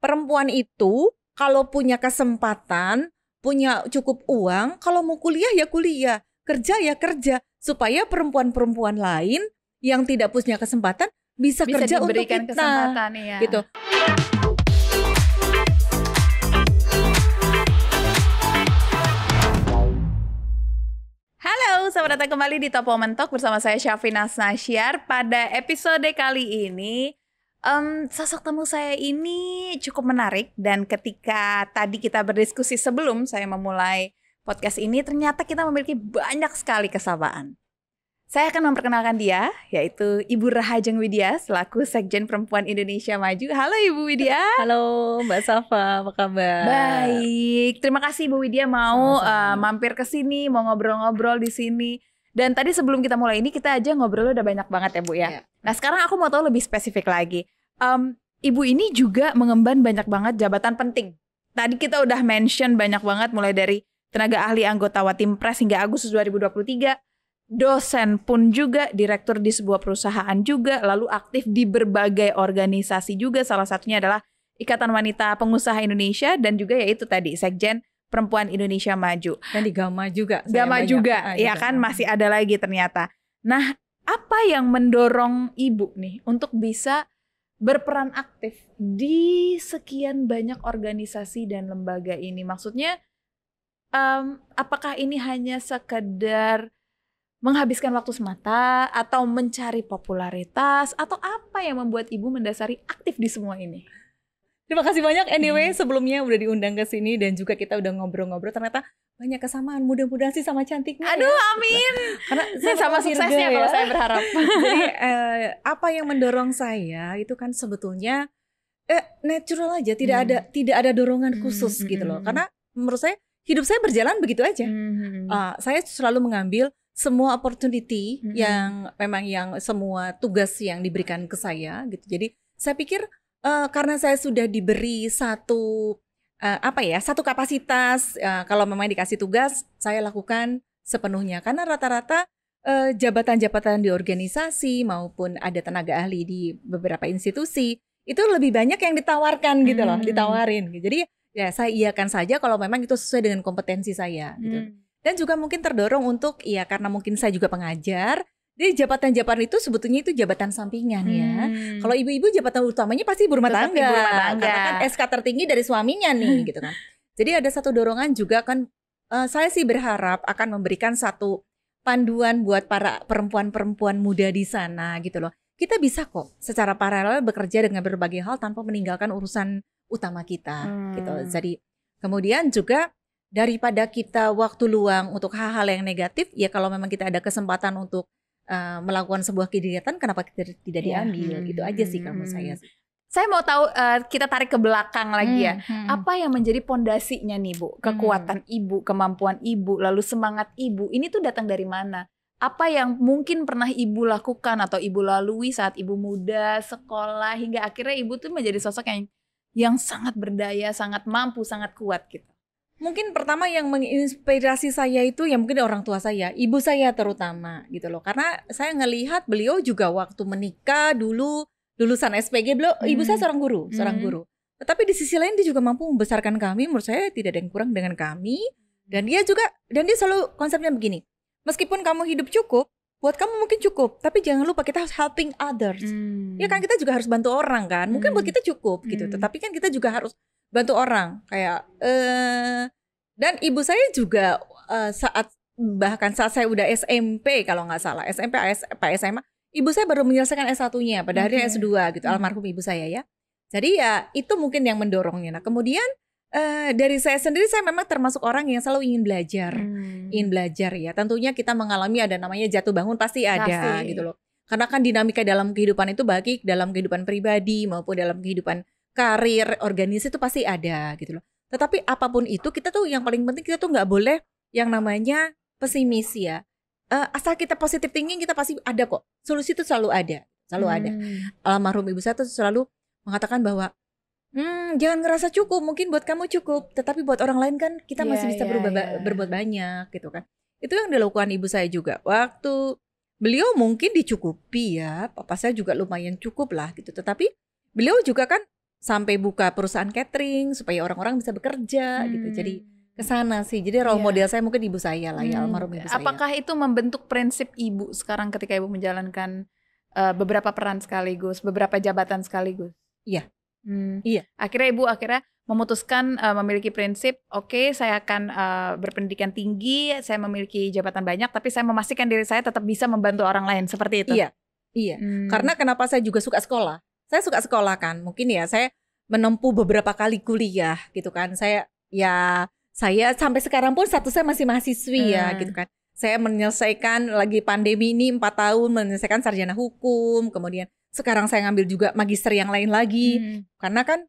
perempuan itu kalau punya kesempatan, punya cukup uang, kalau mau kuliah ya kuliah, kerja ya kerja, supaya perempuan-perempuan lain yang tidak punya kesempatan bisa kerja untuk kita, kesempatan ya. Gitu. Halo, selamat datang kembali di Top Woman Talk bersama saya Syafina Nasyar. Pada episode kali ini, sosok tamu saya ini cukup menarik. Dan ketika tadi kita berdiskusi sebelum saya memulai podcast ini, ternyata kita memiliki banyak sekali kesamaan. Saya akan memperkenalkan dia, yaitu Ibu Rahajeng Widya selaku Sekjen Perempuan Indonesia Maju. Halo Ibu Widya. Halo Mbak Safa, apa kabar? Baik, terima kasih Ibu Widya mau mampir ke sini, mau ngobrol-ngobrol di sini. Dan tadi sebelum kita mulai ini, kita aja ngobrol udah banyak banget ya Bu ya. Nah sekarang aku mau tahu lebih spesifik lagi. Ibu ini juga mengemban banyak banget jabatan penting. Tadi kita udah mention banyak banget, mulai dari tenaga ahli anggota Watim-Pres hingga Agustus 2023. Dosen pun juga, direktur di sebuah perusahaan juga, lalu aktif di berbagai organisasi juga, salah satunya adalah Ikatan Wanita Pengusaha Indonesia dan juga yaitu tadi Sekjen Perempuan Indonesia Maju. Dan di Gama juga. Gama juga, ya kan masih ada lagi ternyata. Nah, apa yang mendorong Ibu nih untuk bisa berperan aktif di sekian banyak organisasi dan lembaga ini? Maksudnya, apakah ini hanya sekedar menghabiskan waktu semata atau mencari popularitas atau apa yang membuat Ibu mendasari aktif di semua ini? Terima kasih banyak anyway sebelumnya udah diundang ke sini dan juga kita udah ngobrol-ngobrol, ternyata banyak kesamaan, mudah-mudahan sih sama cantiknya. Aduh ya. amin. Karena sama suksesnya kalau saya berharap. Jadi apa yang mendorong saya itu kan sebetulnya natural aja, tidak ada dorongan khusus gitu loh. Karena menurut saya hidup saya berjalan begitu aja. Saya selalu mengambil semua opportunity yang memang yang semua tugas yang diberikan ke saya gitu. Jadi saya pikir karena saya sudah diberi satu kapasitas, kalau memang dikasih tugas saya lakukan sepenuhnya. Karena rata-rata jabatan-jabatan di organisasi maupun ada tenaga ahli di beberapa institusi itu lebih banyak yang ditawarkan gitu loh, ditawarin. Jadi ya saya iakan saja kalau memang itu sesuai dengan kompetensi saya gitu. Dan juga mungkin terdorong untuk, ya karena mungkin saya juga pengajar, jadi jabatan-jabatan itu sebetulnya itu jabatan sampingan ya. Kalau ibu-ibu jabatan utamanya pasti ibu rumah tangga. Karena kan SK tertinggi dari suaminya nih gitu kan. Jadi ada satu dorongan juga kan, saya sih berharap akan memberikan satu panduan buat para perempuan-perempuan muda di sana gitu loh. Kita bisa kok secara paralel bekerja dengan berbagai hal tanpa meninggalkan urusan utama kita gitu. Jadi kemudian juga daripada kita waktu luang untuk hal-hal yang negatif, ya kalau memang kita ada kesempatan untuk melakukan sebuah kegiatan, kenapa kita tidak diambil? Itu aja sih kalau menurut saya. Saya mau tahu, kita tarik ke belakang lagi ya. Apa yang menjadi pondasinya nih Bu? Kekuatan Ibu, kemampuan Ibu, lalu semangat Ibu, ini tuh datang dari mana? Apa yang mungkin pernah Ibu lakukan atau Ibu lalui saat Ibu muda, sekolah, hingga akhirnya Ibu tuh menjadi sosok yang sangat berdaya, sangat mampu, sangat kuat gitu? Mungkin pertama yang menginspirasi saya itu ya mungkin orang tua saya, ibu saya terutama gitu loh. Karena saya ngelihat beliau juga waktu menikah dulu lulusan SPG, ibu saya seorang guru. Tetapi di sisi lain dia juga mampu membesarkan kami, menurut saya tidak ada yang kurang dengan kami. Dan dia selalu konsepnya begini, meskipun kamu hidup cukup, buat kamu mungkin cukup, tapi jangan lupa kita harus helping others. Ya kan kita juga harus bantu orang kan, mungkin buat kita cukup gitu, tetapi kan kita juga harus bantu orang kayak dan ibu saya juga bahkan saat saya udah SMP kalau nggak salah, SMP SMA, ibu saya baru menyelesaikan S1-nya, pada akhirnya S2 gitu, almarhum ibu saya ya. Jadi ya itu mungkin yang mendorongnya. Nah kemudian dari saya sendiri, saya memang termasuk orang yang selalu ingin belajar ya. Tentunya kita mengalami ada namanya jatuh bangun pasti ada gitu loh. Karena kan dinamika dalam kehidupan itu baik dalam kehidupan pribadi maupun dalam kehidupan karir, organisasi itu pasti ada gitu loh. Tetapi apapun itu kita tuh yang paling penting kita tuh nggak boleh yang namanya pesimis ya. Asal kita positive thinking kita pasti ada kok. Solusi itu selalu ada. Almarhum ibu saya tuh selalu mengatakan bahwa jangan ngerasa cukup, mungkin buat kamu cukup, tetapi buat orang lain kan kita masih bisa berbuat banyak gitu kan. Itu yang dilakukan ibu saya juga. Waktu beliau mungkin dicukupi ya, papa saya juga lumayan cukup lah gitu. Tetapi beliau juga kan sampai buka perusahaan catering supaya orang-orang bisa bekerja gitu. Jadi ke sana sih. Jadi role model saya mungkin ibu saya lah ya, almarhum ibu saya. Apakah itu membentuk prinsip ibu sekarang ketika ibu menjalankan beberapa peran sekaligus, beberapa jabatan sekaligus? Iya. Iya. Akhirnya ibu memutuskan memiliki prinsip, oke, saya akan berpendidikan tinggi, saya memiliki jabatan banyak, tapi saya memastikan diri saya tetap bisa membantu orang lain, seperti itu. Iya. Karena kenapa saya juga suka sekolah? Saya suka sekolah kan. Mungkin ya saya menempuh beberapa kali kuliah gitu kan. Saya sampai sekarang pun status saya masih mahasiswi ya gitu kan. Saya menyelesaikan lagi pandemi ini 4 tahun menyelesaikan sarjana hukum, kemudian sekarang saya ngambil juga magister yang lain lagi. Karena kan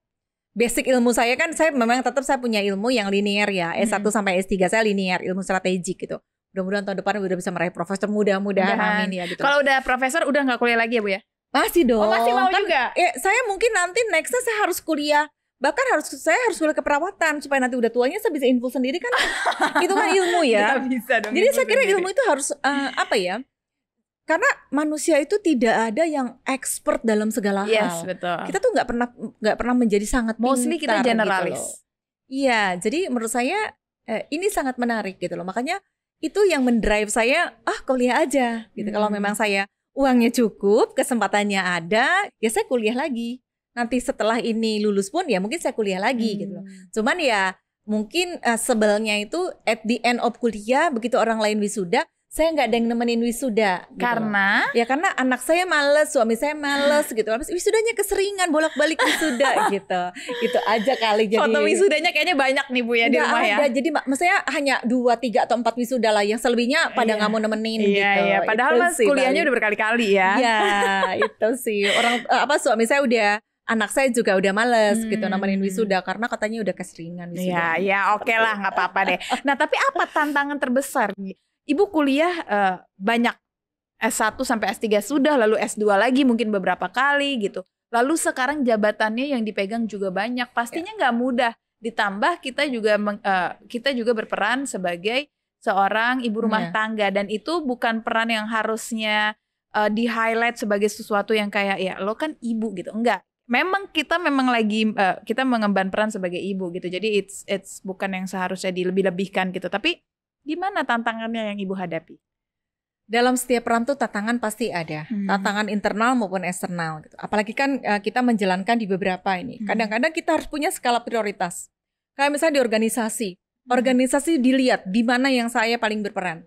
basic ilmu saya kan, saya memang tetap saya punya ilmu yang linear ya. S1 sampai S3 saya linear, ilmu strategik gitu. Mudah-mudahan tahun depan udah bisa meraih profesor, mudah-mudahan amin ya gitu. Kalau udah profesor udah nggak kuliah lagi ya Bu ya? Masih dong. Oh, masih mau kan, juga? Ya, saya mungkin nanti nextnya saya harus kuliah. Bahkan saya harus kuliah keperawatan supaya nanti udah tuanya saya bisa infus sendiri kan. Itu kan ilmu ya. Bisa dong. Jadi saya kira ilmu itu harus apa ya? Karena manusia itu tidak ada yang expert dalam segala hal. Yes, betul. Kita tuh nggak pernah menjadi sangat mostly pintar. Kita generalis. Gitu iya, jadi menurut saya ini sangat menarik gitu loh. Makanya itu yang mendrive saya, kuliah aja gitu. Kalau memang saya uangnya cukup, kesempatannya ada, ya saya kuliah lagi. Nanti setelah ini lulus pun ya mungkin saya kuliah lagi gitu loh. Cuman ya mungkin sebelnya itu at the end of kuliah, begitu orang lain wisuda, saya nggak ada yang nemenin wisuda gitu. Karena? Ya karena anak saya males, suami saya males gitu. Habis wisudanya keseringan bolak-balik wisuda gitu. Gitu aja kali jadi. Foto wisudanya kayaknya banyak nih Bu ya di rumah ya. Ada. Jadi maksudnya hanya 2, 3 atau 4 wisuda lah. Yang selebihnya pada nggak mau nemenin gitu. Iya. Padahal mas kuliahnya udah berkali-kali ya. Iya, itu sih. Suami saya anak saya juga udah males gitu nemenin wisuda karena katanya udah keseringan wisuda. Iya, oke lah, nggak apa-apa deh. Nah, tapi apa tantangan terbesar? Ibu kuliah banyak S1 sampai S3 sudah, lalu S2 lagi mungkin beberapa kali gitu. Lalu sekarang jabatannya yang dipegang juga banyak. Pastinya nggak mudah. Ditambah kita juga berperan sebagai seorang ibu rumah tangga, dan itu bukan peran yang harusnya di-highlight sebagai sesuatu yang kayak ya lo kan ibu gitu. Enggak. Memang kita lagi kita mengemban peran sebagai ibu gitu. Jadi it's bukan yang seharusnya dilebih-lebihkan gitu. Tapi gimana tantangannya yang ibu hadapi? Dalam setiap peran tuh tantangan pasti ada. Tantangan internal maupun eksternal gitu. Apalagi kan kita menjalankan di beberapa ini. Kadang-kadang kita harus punya skala prioritas. Kayak misalnya di organisasi. Organisasi dilihat di mana yang saya paling berperan.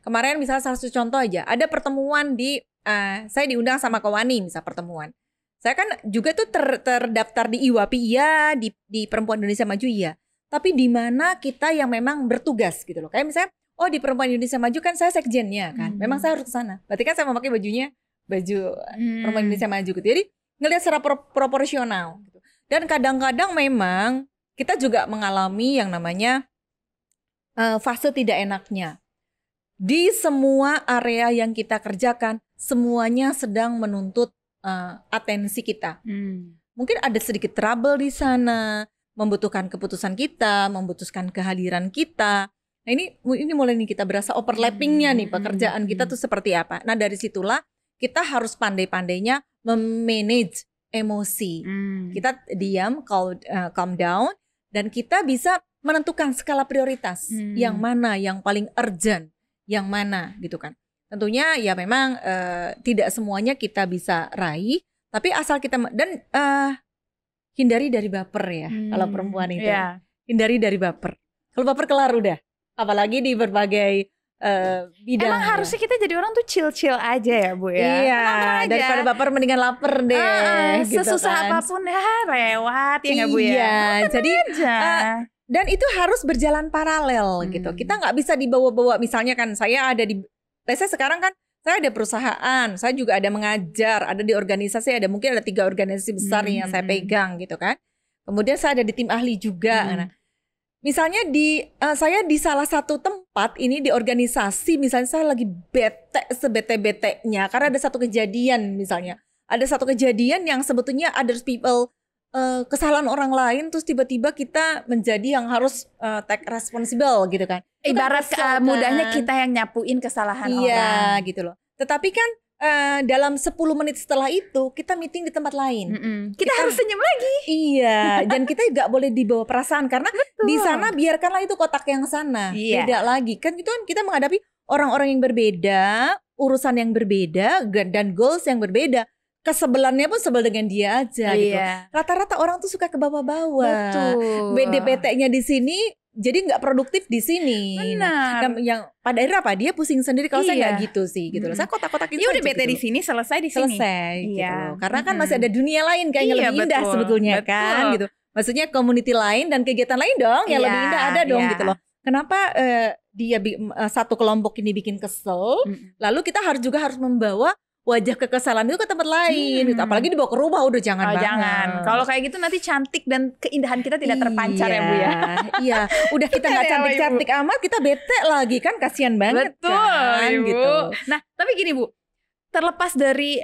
Kemarin misalnya salah satu contoh aja. Ada pertemuan saya diundang sama Kowani misal pertemuan. Saya kan juga tuh terdaftar di IWAPI iya, di Perempuan Indonesia Maju iya. Tapi di mana kita yang memang bertugas gitu loh. Kayak misalnya, di Perempuan Indonesia Maju kan saya sekjennya kan. Memang saya harus ke sana. Berarti kan saya memakai baju Perempuan Indonesia Maju gitu. Jadi ngelihat secara proporsional gitu. Dan kadang-kadang memang kita juga mengalami yang namanya fase tidak enaknya. Di semua area yang kita kerjakan, semuanya sedang menuntut atensi kita. Mungkin ada sedikit trouble di sana, membutuhkan keputusan kita, membutuhkan kehadiran kita. Nah ini mulai nih kita berasa overlappingnya nih pekerjaan kita tuh seperti apa. Nah dari situlah kita harus pandai-pandainya memanage emosi. Kita diam, calm down, dan kita bisa menentukan skala prioritas. Yang mana yang paling urgent, yang mana gitu kan. Tentunya ya memang tidak semuanya kita bisa raih, tapi asal kita dan hindari dari baper ya. Kalau perempuan itu hindari dari baper. Kalau baper kelar udah, apalagi di berbagai bidang. Emang harusnya kita jadi orang tuh chill aja ya Bu ya. Iya, daripada baper mendingan lapar deh. Gitu sesusah kan. apapun ya lewat ya nggak Bu ya. Iya, jadi dan itu harus berjalan paralel gitu. Kita nggak bisa dibawa-bawa. Misalnya kan saya sekarang kan saya ada perusahaan, saya juga ada mengajar, ada di organisasi, mungkin ada 3 organisasi besar yang saya pegang gitu kan. Kemudian saya ada di tim ahli juga. Nah, misalnya saya di salah satu tempat ini di organisasi, misalnya saya lagi bete sebete-betenya karena ada satu kejadian misalnya. Ada satu kejadian yang sebetulnya other people kesalahan orang lain, terus tiba-tiba kita menjadi yang harus take responsible gitu kan. Ibarat mudahnya kita yang nyapuin kesalahan orang. Iya gitu loh. Tetapi kan dalam 10 menit setelah itu kita meeting di tempat lain. Kita harus senyum lagi. Iya, dan kita nggak boleh dibawa perasaan karena di sana biarkanlah itu kotak yang sana, beda lagi. Kan itu kan kita menghadapi orang-orang yang berbeda, urusan yang berbeda, dan goals yang berbeda. Kesebelannya pun sebel dengan dia aja gitu. Rata-rata orang tuh suka ke bawah-bawah. BT-nya di sini jadi nggak produktif di sini. Benar. Nah, yang pada akhirnya apa? Dia pusing sendiri. Kalau saya nggak gitu sih, gitu loh. Saya kotak-kotakin ya udah bete gitu di sini, selesai di sini. Gitu loh. Karena kan masih ada dunia lain kayaknya lebih indah sebetulnya kan, gitu. Maksudnya community lain dan kegiatan lain dong yang lebih indah ada dong gitu loh. Kenapa dia satu kelompok ini bikin kesel? Lalu kita harus membawa wajah kekesalan itu ke tempat lain gitu. Apalagi dibawa ke rumah, udah jangan banget. Jangan. Kalau kayak gitu nanti cantik dan keindahan kita tidak terpancar ya Bu ya. Iya, udah kita nggak cantik-cantik amat, kita bete lagi kan, kasihan banget. Betul, kan Ibu. gitu. Nah, tapi gini Bu, terlepas dari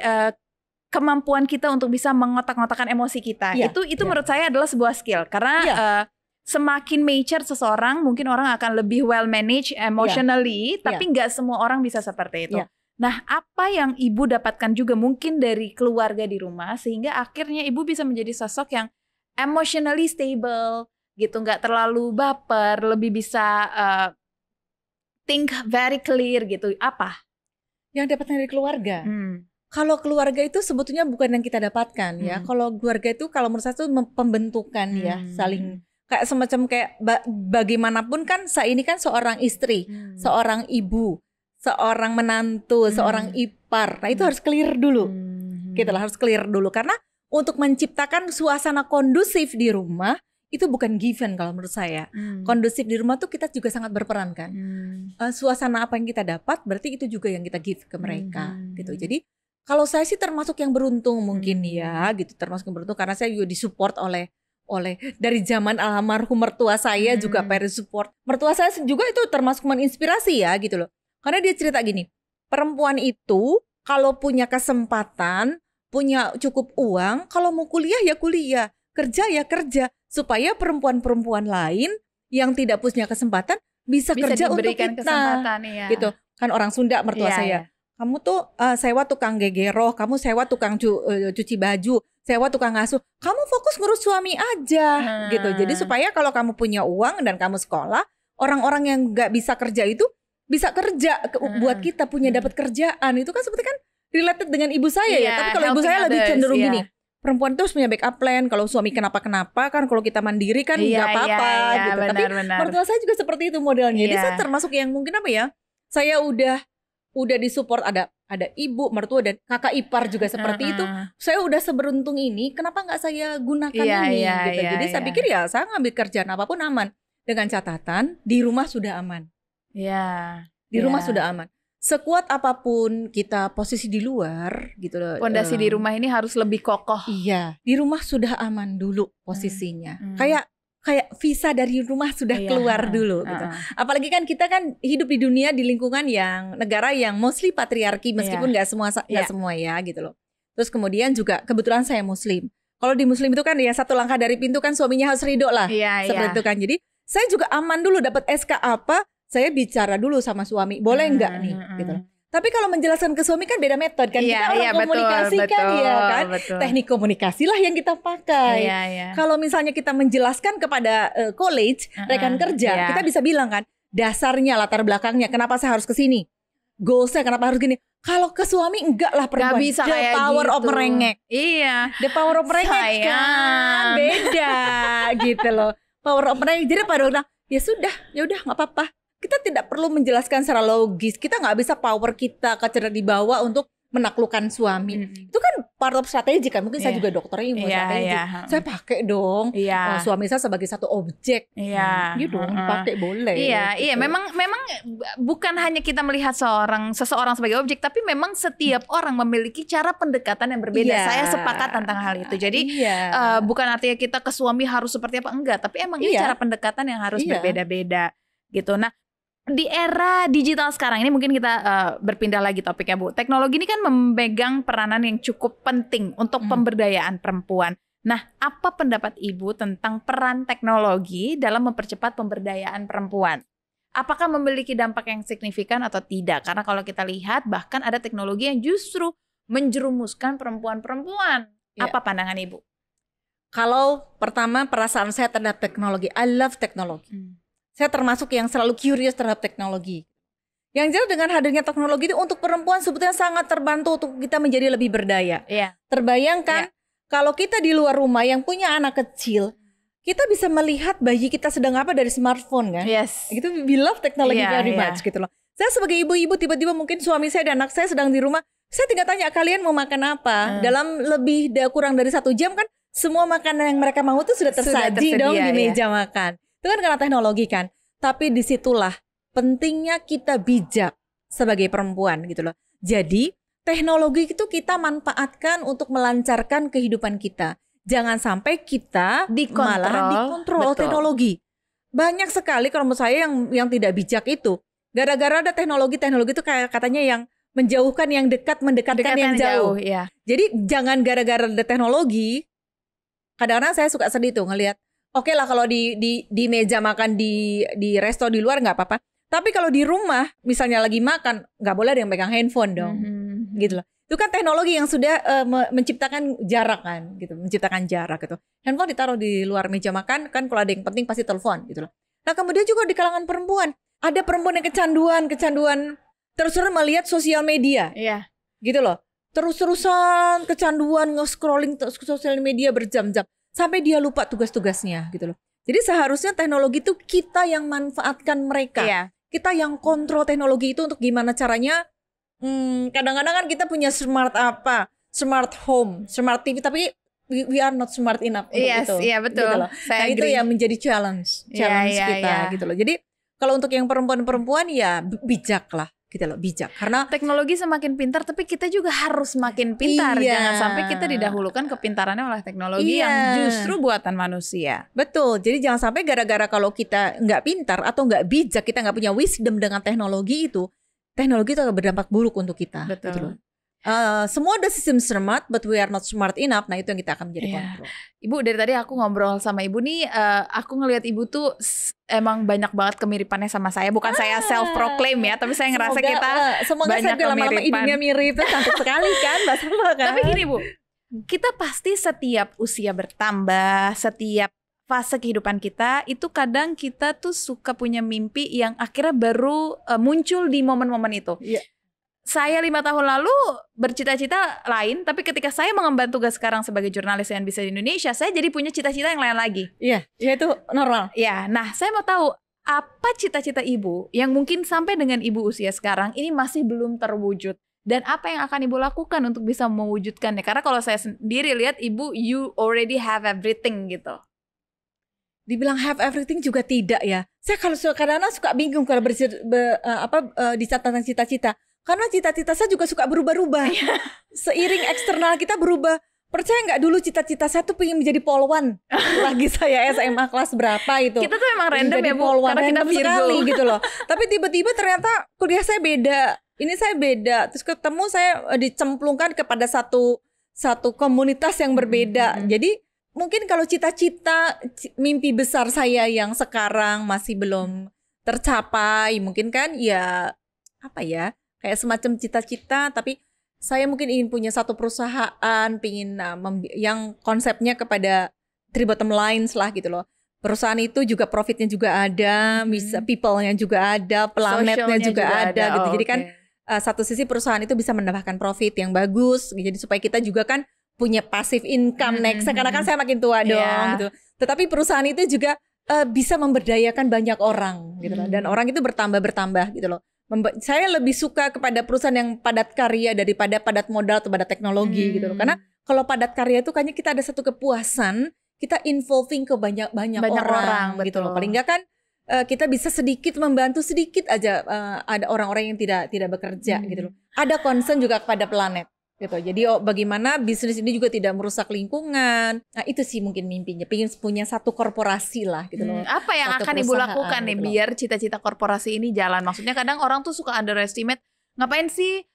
kemampuan kita untuk bisa mengotak-ngotakan emosi kita, itu menurut saya adalah sebuah skill karena semakin mature seseorang, mungkin orang akan lebih well managed emotionally, tapi nggak semua orang bisa seperti itu. Nah, apa yang Ibu dapatkan juga mungkin dari keluarga di rumah sehingga akhirnya Ibu bisa menjadi sosok yang emotionally stable gitu, nggak terlalu baper, lebih bisa think very clear gitu. Apa? Yang dapatkan dari keluarga. Kalau keluarga itu sebetulnya bukan yang kita dapatkan ya. Kalau keluarga itu kalau menurut saya itu pembentukan ya, saling kayak semacam kayak bagaimanapun kan saya ini kan seorang istri, seorang ibu, seorang menantu, seorang ipar. Nah itu harus clear dulu. Gitu lah, harus clear dulu. Karena untuk menciptakan suasana kondusif di rumah, itu bukan given kalau menurut saya. Kondusif di rumah tuh kita juga sangat berperan kan. Suasana apa yang kita dapat, berarti itu juga yang kita give ke mereka. Gitu. Jadi kalau saya sih termasuk yang beruntung mungkin ya. Gitu, termasuk yang beruntung. Karena saya juga disupport oleh dari zaman almarhum mertua saya juga parent support. Mertua saya juga itu termasuk menginspirasi ya gitu loh. Karena dia cerita gini, perempuan itu kalau punya kesempatan, punya cukup uang, kalau mau kuliah ya kuliah, kerja ya kerja, supaya perempuan-perempuan lain yang tidak punya kesempatan bisa kerja untuk kita. Gitu. Kan orang Sunda mertua saya. Kamu tuh sewa tukang gegeroh, kamu sewa tukang cuci baju, sewa tukang ngasuh. Kamu fokus ngurus suami aja gitu. Jadi supaya kalau kamu punya uang dan kamu sekolah, orang-orang yang nggak bisa kerja itu bisa kerja buat kita punya dapat kerjaan. Itu kan seperti kan related dengan ibu saya ya. Tapi kalau ibu saya lebih cenderung gini, perempuan itu harus punya backup plan. Kalau suami kenapa-kenapa kan, kalau kita mandiri kan nggak apa-apa gitu. Benar, tapi mertua saya juga seperti itu modelnya. Jadi saya termasuk yang mungkin apa ya? Saya udah disupport, ada ibu, mertua dan kakak ipar juga seperti itu. Saya udah seberuntung ini, kenapa nggak saya gunakan ini gitu. Jadi saya pikir ya saya ngambil kerjaan apapun aman, dengan catatan di rumah sudah aman. Di rumah sudah aman. Sekuat apapun kita posisi di luar gitu loh. Pondasi di rumah ini harus lebih kokoh. Iya, di rumah sudah aman dulu posisinya. Kayak visa dari rumah sudah keluar dulu gitu. Apalagi kan kita kan hidup di dunia di lingkungan yang negara yang mostly patriarki, meskipun nggak semua ya gitu loh. Terus kemudian juga kebetulan saya muslim. Kalau di muslim itu kan ya satu langkah dari pintu kan suaminya harus ridho lah. Seperti itu kan. Jadi saya juga aman dulu, dapat SK apa, saya bicara dulu sama suami, boleh nggak nih gitu. Tapi kalau menjelaskan ke suami kan beda metode kan. Kita orang komunikasi kan ya kan. Teknik komunikasi lah yang kita pakai. Kalau misalnya kita menjelaskan kepada college, rekan kerja, kita bisa bilang kan, dasarnya, latar belakangnya, kenapa saya harus kesini, goalsnya kenapa harus gini. Kalau ke suami enggak lah perempuan. Gak bisa the power gitu. of merengek. The power of merengek kan beda gitu loh. Power of merengek. Jadi pada orang ya sudah nggak apa-apa. Kita tidak perlu menjelaskan secara logis. Kita nggak bisa power kita kecerdasan dibawa untuk menaklukkan suami. Itu kan part of strategi kan. Mungkin saya juga dokternya ilmu strategi. Saya pakai dong suami saya sebagai satu objek. Gitu dong, dipakai boleh. Gitu. Memang bukan hanya kita melihat seseorang sebagai objek, tapi memang setiap orang memiliki cara pendekatan yang berbeda. Saya sepakat tentang hal itu. Jadi bukan artinya kita ke suami harus seperti apa, enggak. Tapi emang ini cara pendekatan yang harus berbeda-beda. Gitu. Nah, di era digital sekarang ini mungkin kita berpindah lagi topiknya Bu. Teknologi ini kan memegang peranan yang cukup penting untuk pemberdayaan perempuan. Nah, apa pendapat Ibu tentang peran teknologi dalam mempercepat pemberdayaan perempuan? apakah memiliki dampak yang signifikan atau tidak? Karena kalau kita lihat bahkan ada teknologi yang justru menjerumuskan perempuan-perempuan. Apa pandangan Ibu? Kalau pertama perasaan saya terhadap teknologi, I love teknologi. Saya termasuk yang selalu curious terhadap teknologi. Yang jelas dengan hadirnya teknologi itu untuk perempuan sebetulnya sangat terbantu untuk kita menjadi lebih berdaya. Terbayangkan kalau kita di luar rumah yang punya anak kecil, kita bisa melihat bayi kita sedang apa dari smartphone kan? Gitu, we love teknologi very much gitu loh. Saya sebagai ibu-ibu tiba-tiba mungkin suami saya dan anak saya sedang di rumah, saya tinggal tanya kalian mau makan apa? Dalam lebih kurang dari 1 jam kan semua makanan yang mereka mau itu sudah tersaji dong di meja makan. Itu kan karena teknologi kan. Tapi disitulah pentingnya kita bijak sebagai perempuan gitu loh. Jadi teknologi itu kita manfaatkan untuk melancarkan kehidupan kita. Jangan sampai kita malah dikontrol teknologi. Banyak sekali kalau menurut saya yang tidak bijak itu. Gara-gara ada teknologi itu kayak katanya yang menjauhkan yang dekat, mendekatkan yang jauh. Jadi jangan gara-gara ada teknologi. Kadang-kadang saya suka sedih tuh ngelihat. Oke lah kalau di meja makan di resto di luar nggak apa-apa. Tapi kalau di rumah misalnya lagi makan nggak boleh ada yang pegang handphone dong, gitu loh. Itu kan teknologi yang sudah menciptakan jarak kan, gitu, menciptakan jarak gitu. Handphone ditaruh di luar meja makan kan kalau ada yang penting pasti telepon, gitu loh. Nah kemudian juga di kalangan perempuan ada perempuan yang kecanduan terus-terusan melihat sosial media, gitu loh. Terus-terusan kecanduan nge-scrolling sosial media berjam-jam. Sampai dia lupa tugas-tugasnya gitu loh. Jadi seharusnya teknologi itu kita yang manfaatkan mereka. Kita yang kontrol teknologi itu untuk gimana caranya. Kadang-kadang kan kita punya smart home, smart TV, tapi we are not smart enough untuk itu. Iya betul. Gitu loh. Nah itu yang menjadi challenge kita gitu loh. Jadi kalau untuk yang perempuan-perempuan ya bijak lah. Gitu loh, bijak. Karena teknologi semakin pintar, tapi kita juga harus makin pintar. Jangan sampai kita didahulukan kepintarannya oleh teknologi yang justru buatan manusia. Betul. Jadi jangan sampai gara-gara kalau kita nggak pintar atau nggak bijak, kita nggak punya wisdom dengan teknologi itu akan berdampak buruk untuk kita. Betul. Gitu loh. Semua ada sistem smart, but we are not smart enough. Nah itu yang kita akan menjadi kontrol. Ibu, dari tadi aku ngobrol sama Ibu nih, aku ngelihat Ibu tuh emang banyak banget kemiripannya sama saya. Bukan saya self proclaim ya, tapi saya ngerasa semoga banyak saya lama-lama hidungnya mirip, cantik sekali kan, kan. Tapi gini Bu, kita pasti setiap usia bertambah, setiap fase kehidupan kita itu kadang kita tuh suka punya mimpi yang akhirnya baru muncul di momen-momen itu. Saya 5 tahun lalu bercita-cita lain, tapi ketika saya mengemban tugas sekarang sebagai jurnalis yang bisa di Indonesia, saya jadi punya cita-cita yang lain lagi. Iya itu normal. Nah saya mau tahu apa cita-cita Ibu yang mungkin sampai dengan Ibu usia sekarang ini masih belum terwujud, dan apa yang akan Ibu lakukan untuk bisa mewujudkannya? Karena kalau saya sendiri lihat Ibu, you already have everything gitu. Dibilang have everything juga tidak ya. Saya kalau kadang-kadang suka bingung kalau di catatan cita-cita. Karena cita-cita saya juga suka berubah-ubah. Seiring eksternal kita berubah. Percaya nggak, dulu cita-cita saya tuh pengen menjadi polwan. Lagi saya SMA kelas berapa itu. Kita tuh emang random ya Bu, polwan, karena kita Virgo sekali gitu loh. Tapi tiba-tiba ternyata kuliah saya beda. Ini saya beda. Terus ketemu saya dicemplungkan kepada satu komunitas yang berbeda. Jadi mungkin kalau cita-cita mimpi besar saya yang sekarang masih belum tercapai, mungkin kan ya apa ya? Kayak semacam cita-cita, tapi saya mungkin ingin punya satu perusahaan, pingin yang konsepnya kepada three bottom lines lah gitu loh. Perusahaan itu juga profitnya juga ada, people-nya juga ada, planetnya juga ada gitu. Jadi kan satu sisi perusahaan itu bisa menambahkan profit yang bagus, jadi supaya kita juga kan punya passive income next. Karena kan saya makin tua dong gitu. Tetapi perusahaan itu juga bisa memberdayakan banyak orang gitu loh. Dan orang itu bertambah gitu loh. Saya lebih suka kepada perusahaan yang padat karya daripada padat modal atau padat teknologi gitu loh. Karena kalau padat karya itu kayaknya kita ada satu kepuasan, kita involving ke banyak orang gitu loh. Paling enggak kan kita bisa sedikit membantu sedikit aja ada orang-orang yang tidak bekerja gitu loh. Ada concern juga kepada planet gitu. Jadi bagaimana bisnis ini juga tidak merusak lingkungan. Nah itu sih mungkin mimpinya, pengen punya satu korporasi lah gitu loh. Apa yang akan Ibu lakukan nih biar cita-cita korporasi ini jalan? Maksudnya kadang orang tuh suka underestimate, ngapain sih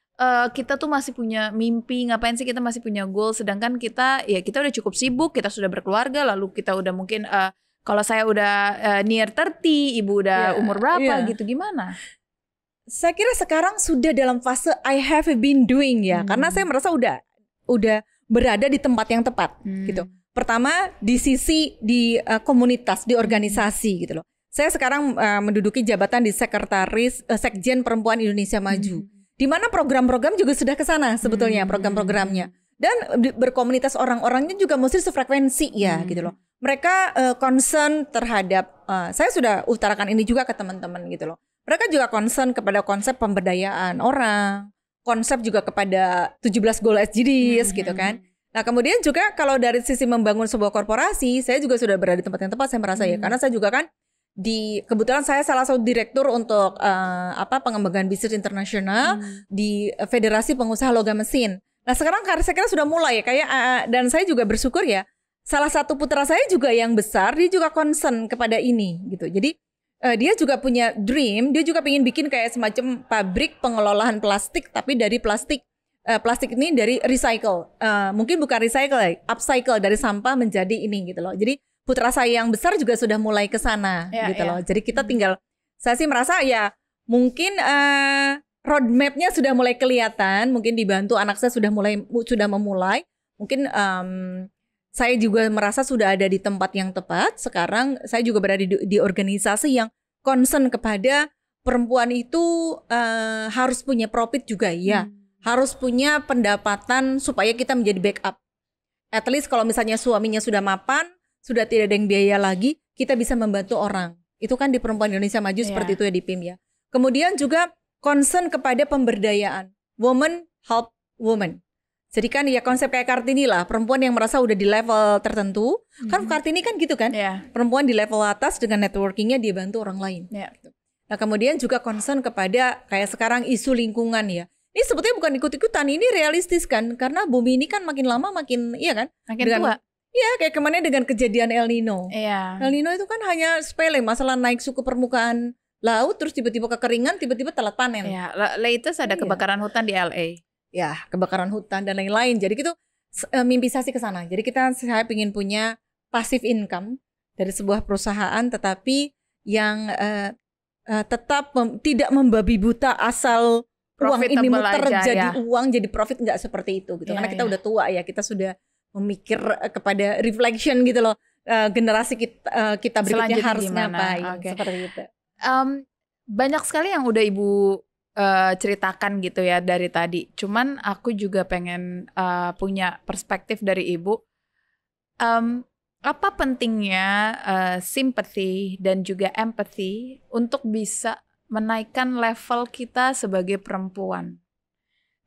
kita tuh masih punya mimpi, ngapain sih kita masih punya goal, sedangkan kita udah cukup sibuk, kita sudah berkeluarga, lalu kita udah mungkin Kalau saya udah near 30, ibu udah umur berapa gitu, gimana? Saya kira sekarang sudah dalam fase I have been doing ya, karena saya merasa udah berada di tempat yang tepat gitu. Pertama di sisi di komunitas, di organisasi gitu loh. Saya sekarang menduduki jabatan di sekretaris Sekjen Perempuan Indonesia Maju, di mana program-program juga sudah ke sana sebetulnya program-programnya, dan berkomunitas orang-orangnya juga mesti sefrekuensi ya gitu loh. Mereka concern terhadap, saya sudah utarakan ini juga ke teman-teman gitu loh. Mereka juga concern kepada konsep pemberdayaan orang, konsep juga kepada 17 goal SDGs gitu kan. Nah kemudian juga kalau dari sisi membangun sebuah korporasi, saya juga sudah berada di tempat yang tepat, saya merasa ya. Karena saya juga kan kebetulan saya salah satu direktur untuk pengembangan bisnis internasional di Federasi Pengusaha Logam Mesin. Nah sekarang saya kira sudah mulai kayak dan saya juga bersyukur ya. Salah satu putra saya juga yang besar, dia juga concern kepada ini gitu. Jadi dia juga punya dream, dia juga pengen bikin kayak semacam pabrik pengelolaan plastik, tapi dari plastik ini dari recycle, mungkin bukan recycle ya, upcycle dari sampah menjadi ini gitu loh. Jadi putra saya yang besar juga sudah mulai ke sana gitu loh. Jadi kita tinggal, saya sih merasa ya mungkin roadmapnya sudah mulai kelihatan, mungkin dibantu anak saya sudah memulai, mungkin saya juga merasa sudah ada di tempat yang tepat. Sekarang saya juga berada di organisasi yang concern kepada perempuan itu harus punya profit juga ya. Harus punya pendapatan supaya kita menjadi backup. At least kalau misalnya suaminya sudah mapan, sudah tidak ada yang biaya lagi, kita bisa membantu orang. Itu kan di Perempuan Indonesia Maju seperti itu ya di PIM ya. Kemudian juga concern kepada pemberdayaan. Woman help woman. Jadi kan ya konsep kayak Kartini lah, perempuan yang merasa udah di level tertentu, kan Kartini kan gitu kan, perempuan di level atas dengan networkingnya dia bantu orang lain. Gitu. Nah kemudian juga concern kepada kayak sekarang isu lingkungan ya. Ini sebetulnya bukan ikut-ikutan, ini realistis kan, karena bumi ini kan makin lama makin, iya kan? Makin tua. Iya kayak kemarin dengan kejadian El Nino. El Nino itu kan hanya sepele, masalah naik suhu permukaan laut, terus tiba-tiba kekeringan, tiba-tiba telat panen. Iya, latest ada kebakaran hutan di LA. Ya kebakaran hutan dan lain-lain. Jadi gitu mimpi saya sih ke sana. Jadi saya ingin punya passive income dari sebuah perusahaan, tetapi yang tetap tidak membabi buta asal uang ini muter jadi uang, jadi profit, nggak seperti itu gitu. Karena kita udah tua ya, kita sudah memikir kepada reflection gitu loh, generasi kita berikutnya harus ngapain seperti itu. Banyak sekali yang udah Ibu ceritakan gitu ya dari tadi. Cuman aku juga pengen punya perspektif dari Ibu. Apa pentingnya sympathy dan juga empathy untuk bisa menaikkan level kita sebagai perempuan?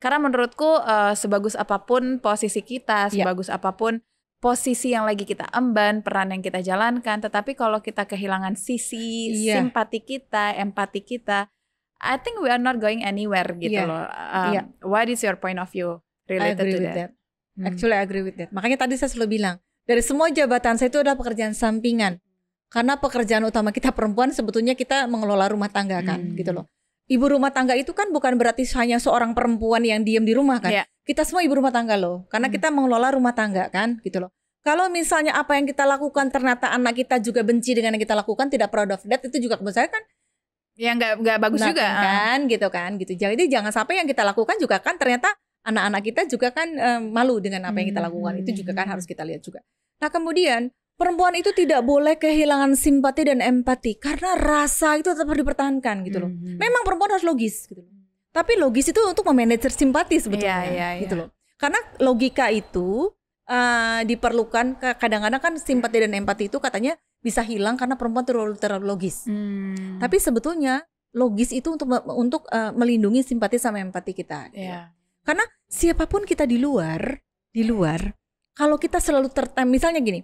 Karena menurutku sebagus apapun posisi kita, sebagus apapun posisi yang lagi kita emban, peran yang kita jalankan, tetapi kalau kita kehilangan sisi simpati kita, empati kita, I think we are not going anywhere gitu loh. What is your point of view related to that? Actually I agree with that. Makanya tadi saya selalu bilang, dari semua jabatan saya itu adalah pekerjaan sampingan. Karena pekerjaan utama kita perempuan sebetulnya kita mengelola rumah tangga kan gitu loh. Ibu rumah tangga itu kan bukan berarti hanya seorang perempuan yang diam di rumah kan. Kita semua ibu rumah tangga loh. Karena kita mengelola rumah tangga kan gitu loh. Kalau misalnya apa yang kita lakukan ternyata anak kita juga benci dengan yang kita lakukan, tidak proud of that, itu juga menurut saya kan ya nggak bagus juga kan gitu. Jadi jangan sampai yang kita lakukan juga kan ternyata anak-anak kita juga kan malu dengan apa yang kita lakukan. Itu juga kan harus kita lihat juga. Nah kemudian perempuan itu tidak boleh kehilangan simpati dan empati karena rasa itu tetap harus dipertahankan gitu loh. Memang perempuan harus logis gitu loh. Tapi logis itu untuk memanajer simpati sebetulnya gitu loh. Karena logika itu diperlukan, kadang-kadang kan simpati dan empati itu katanya bisa hilang karena perempuan terlalu logis. Tapi sebetulnya logis itu untuk melindungi simpati sama empati kita. Karena siapapun kita di luar, kalau kita selalu misalnya gini,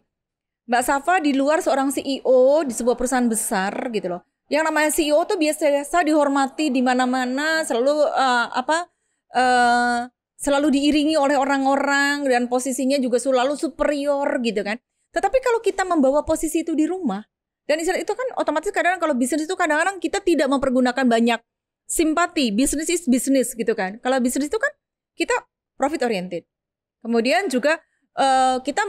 Mbak Safa di luar seorang CEO di sebuah perusahaan besar gitu loh. Yang namanya CEO tuh biasa dihormati di mana-mana, selalu diiringi oleh orang-orang dan posisinya juga selalu superior gitu kan. Tetapi kalau kita membawa posisi itu di rumah, dan istilah itu kan otomatis kadang-kadang kalau bisnis itu kadang-kadang kita tidak mempergunakan banyak simpati. Bisnis is bisnis gitu kan. Kalau bisnis itu kan kita profit oriented. Kemudian juga kita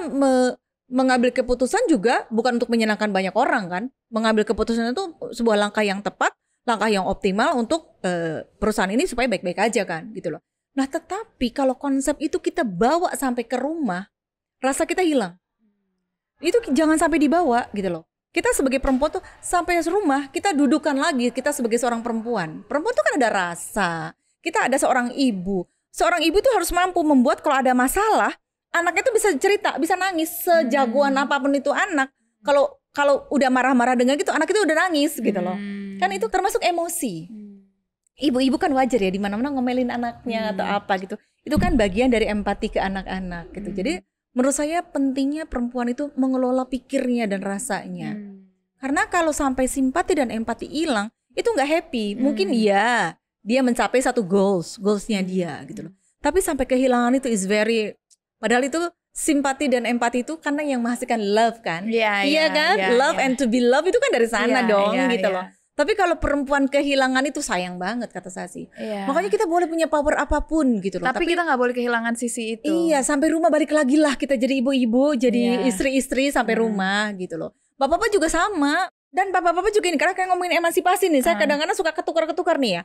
mengambil keputusan juga bukan untuk menyenangkan banyak orang kan. Mengambil keputusan itu sebuah langkah yang tepat, langkah yang optimal untuk perusahaan ini supaya baik-baik aja kan gitu loh. Nah tetapi kalau konsep itu kita bawa sampai ke rumah, rasa kita hilang. Itu jangan sampai dibawa gitu loh. Kita sebagai perempuan tuh sampai rumah kita dudukan lagi kita sebagai seorang perempuan. Perempuan tuh kan ada rasa. Kita ada seorang ibu. Seorang ibu tuh harus mampu membuat kalau ada masalah, anaknya tuh bisa cerita, bisa nangis sejagoan apapun itu anak. Kalau udah marah-marah dengan gitu, anak itu udah nangis gitu loh. Kan itu termasuk emosi. Ibu-ibu kan wajar ya di mana-mana ngomelin anaknya atau apa gitu. Itu kan bagian dari empati ke anak-anak gitu. Jadi menurut saya pentingnya perempuan itu mengelola pikirnya dan rasanya. Karena kalau sampai simpati dan empati hilang, itu nggak happy. Mungkin iya, dia mencapai satu goalsnya dia gitu loh. Tapi sampai kehilangan itu is very, padahal itu simpati dan empati itu karena yang menghasilkan love kan. Iya kan? Love and to be loved itu kan dari sana dong gitu loh. Tapi kalau perempuan kehilangan itu sayang banget kata saya sih. Makanya kita boleh punya power apapun gitu loh. Tapi kita nggak boleh kehilangan sisi itu. Iya, sampai rumah balik lagi lah kita jadi ibu-ibu, jadi istri-istri sampai rumah gitu loh. Bapak-bapak juga sama. Dan bapak-bapak juga ini karena kayak ngomongin emansipasi nih, saya kadang-kadang suka ketukar-ketukar nih ya.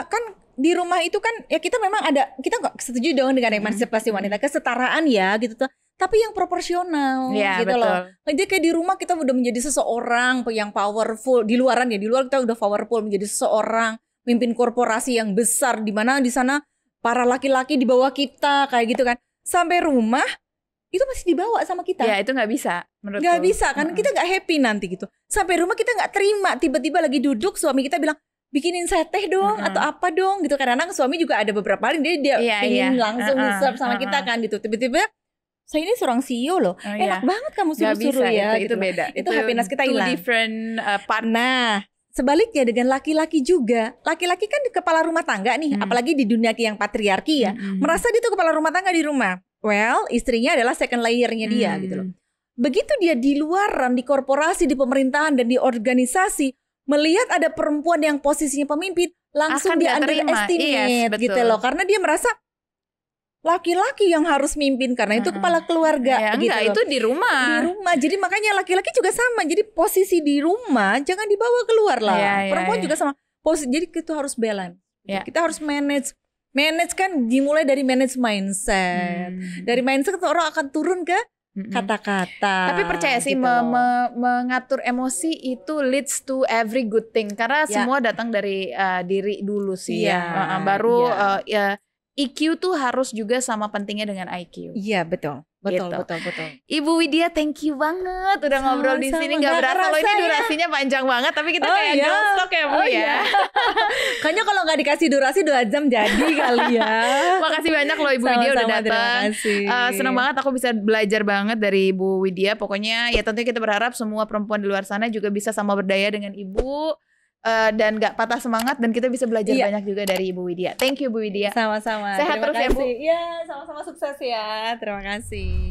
Kan di rumah itu kan ya kita memang ada, kita nggak setuju dong dengan emansipasi wanita, kesetaraan ya gitu tuh. Tapi yang proporsional gitu loh. Jadi kayak di rumah kita udah menjadi seseorang yang powerful. Di luaran ya, di luar kita udah powerful menjadi seseorang mimpin korporasi yang besar, di mana di sana para laki-laki di bawah kita kayak gitu kan. Sampai rumah itu masih dibawa sama kita. Ya itu nggak bisa menurutku. Nggak bisa kan, kita nggak happy nanti gitu. Sampai rumah kita nggak terima, tiba-tiba lagi duduk suami kita bilang bikinin saya teh dong atau apa dong gitu. Kadang-kadang suami juga ada beberapa kali dia pengen langsung serve sama kita kan gitu. Tiba-tiba saya ini seorang CEO loh, enak banget kamu suruh-suruh ya. Itu gitu beda. Itu happiness kita hilang. Different part. Nah, sebaliknya dengan laki-laki juga. Laki-laki kan kepala rumah tangga nih, apalagi di dunia yang patriarki ya. Merasa dia tuh kepala rumah tangga di rumah. Well, istrinya adalah second layer-nya dia gitu loh. Begitu dia di luaran, di korporasi, di pemerintahan dan di organisasi, melihat ada perempuan yang posisinya pemimpin, langsung dia underestimate gitu loh. Karena dia merasa laki-laki yang harus mimpin karena itu kepala keluarga gitu. Enggak, itu di rumah. Di rumah. Jadi makanya laki-laki juga sama. Jadi posisi di rumah jangan dibawa keluar lah. Perempuan juga sama. Jadi kita harus balance. Kita harus manage. Manage kan dimulai dari manage mindset. Dari mindset orang akan turun ke kata-kata. Tapi percaya sih gitu mengatur emosi itu leads to every good thing. Karena semua datang dari diri dulu sih. Baru EQ tuh harus juga sama pentingnya dengan IQ. Iya betul. Betul. Ibu Widya, thank you banget udah ngobrol di sini. Gak berasa loh ini durasinya panjang banget, tapi kita kayak nonstop ya Bu ya. Kayaknya kalau nggak dikasih durasi 2 jam jadi kali ya. Makasih banyak loh Ibu Widya udah datang. Seneng banget aku bisa belajar banget dari Ibu Widya. Pokoknya ya tentunya kita berharap semua perempuan di luar sana juga bisa sama berdaya dengan Ibu. Dan gak patah semangat dan kita bisa belajar banyak juga dari Ibu Widya. Thank you Bu Widya. Sama-sama. Sehat terus ya Bu. Iya, sama-sama sukses ya. Terima kasih.